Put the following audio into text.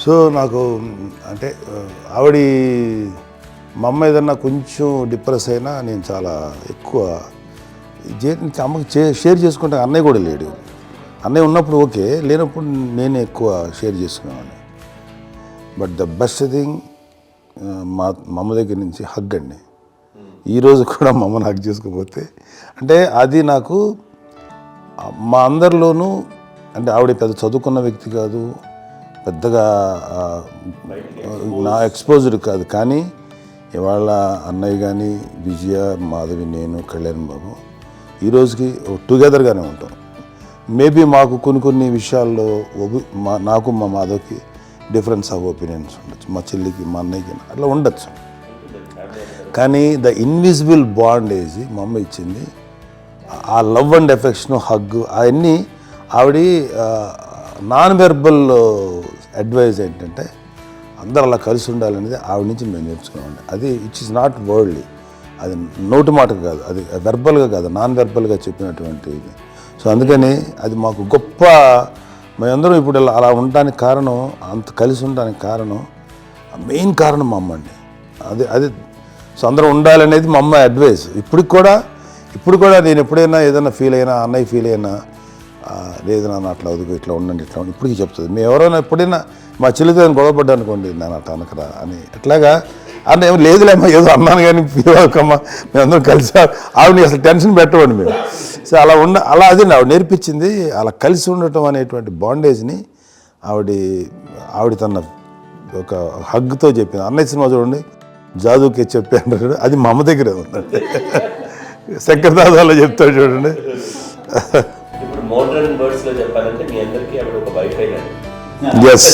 So నాకు అంటే ఆవిడ మా అమ్మ ఏదన్నా కొంచెం డిప్రెస్ అయినా నేను చాలా ఎక్కువ అమ్మకి షేర్ చేసుకుంటే అన్నయ్య కూడా లేడు. అన్నయ్య ఉన్నప్పుడు ఓకే, లేనప్పుడు నేనే ఎక్కువ షేర్ చేసుకునేవాడిని. బట్ ద బెస్ట్ థింగ్ మా అమ్మ దగ్గర నుంచి హగ్ అండి. ఈరోజు కూడా మా అమ్మని హగ్ చేసుకోకపోతే అంటే అది నాకు మా అందరిలోనూ అంటే ఆవిడ పెద్ద చదువుకున్న వ్యక్తి కాదు, పెద్దగా నా ఎక్స్పోజ్డ్ కాదు, కానీ ఇవాళ అన్నయ్య కానీ విజయ, మాధవి, నేను, కళ్యాణ్ బాబు ఈ రోజుకి టుగెదర్గానే ఉంటాం. మేబీ మాకు కొన్ని విషయాల్లో నాకు మా మాధవ్కి డిఫరెన్స్ ఆఫ్ ఒపీనియన్స్ ఉండొచ్చు, మా చెల్లికి మా అన్నయ్యకి అట్లా ఉండొచ్చు. కానీ ద ఇన్విజిబుల్ బాండ్ ఏజ్ మా అమ్మ ఇచ్చింది, ఆ లవ్ అండ్ ఎఫెక్షన్, హగ్, అవన్నీ ఆవిడ నాన్ వెర్బల్ అడ్వైజ్ ఏంటంటే అందరూ అలా కలిసి ఉండాలనేది ఆవిడ నుంచి మేము నేర్చుకున్నామండి. అది ఇట్స్ ఇస్ నాట్ వర్డ్లీ, అది నోటి మాట కాదు, అది వెర్బల్గా కాదు, నాన్ వెర్బల్గా చెప్పినటువంటి ఇది. సో అందుకని అది మాకు గొప్ప, మేమందరం ఇప్పుడు అలా ఉండడానికి కారణం, అంత కలిసి ఉండడానికి కారణం, మెయిన్ కారణం మా అమ్మ అండి. అది సో అందరూ ఉండాలనేది మా అమ్మ అడ్వైస్. ఇప్పుడు కూడా నేను ఎప్పుడైనా ఏదైనా ఫీల్ అయినా, అన్నయ్య ఫీల్ అయినా, లేదు నాన్న అట్లా వదుకు, ఇట్లా ఉండండి, ఇట్లా ఉండి ఇప్పటికీ చెప్తుంది. మేము ఎవరైనా ఎప్పుడైనా మా చెల్లితో గొడవపడ్డా అనుకోండి, నేను అట్లా అనకరా అని ఎట్లాగా అన్న ఏమో లేదులేమ్మా, ఏదో అన్నాను కానీ ఫీల్ అవ్వకమ్మా, మేమందరం కలిసి ఆవిడని అసలు టెన్షన్ పెట్టమండి మేము. సో అలా అది ఆవిడ నేర్పించింది. అలా కలిసి ఉండటం అనేటువంటి బాండేజ్ని ఆవిడ తన ఒక హగ్తో చెప్పింది. అన్నయ్య సినిమా చూడండి, జాదూకి చెప్పాను, అది మా అమ్మ దగ్గరే ఉందండి. శంకర్దాదాలో చెప్తాడు చూడండి. ఇప్పుడు మోడర్న్ వర్డ్స్ లో చెప్పాలంటే మీ అందరికీ ఆవిడ ఒక వైఫై. ఎస్.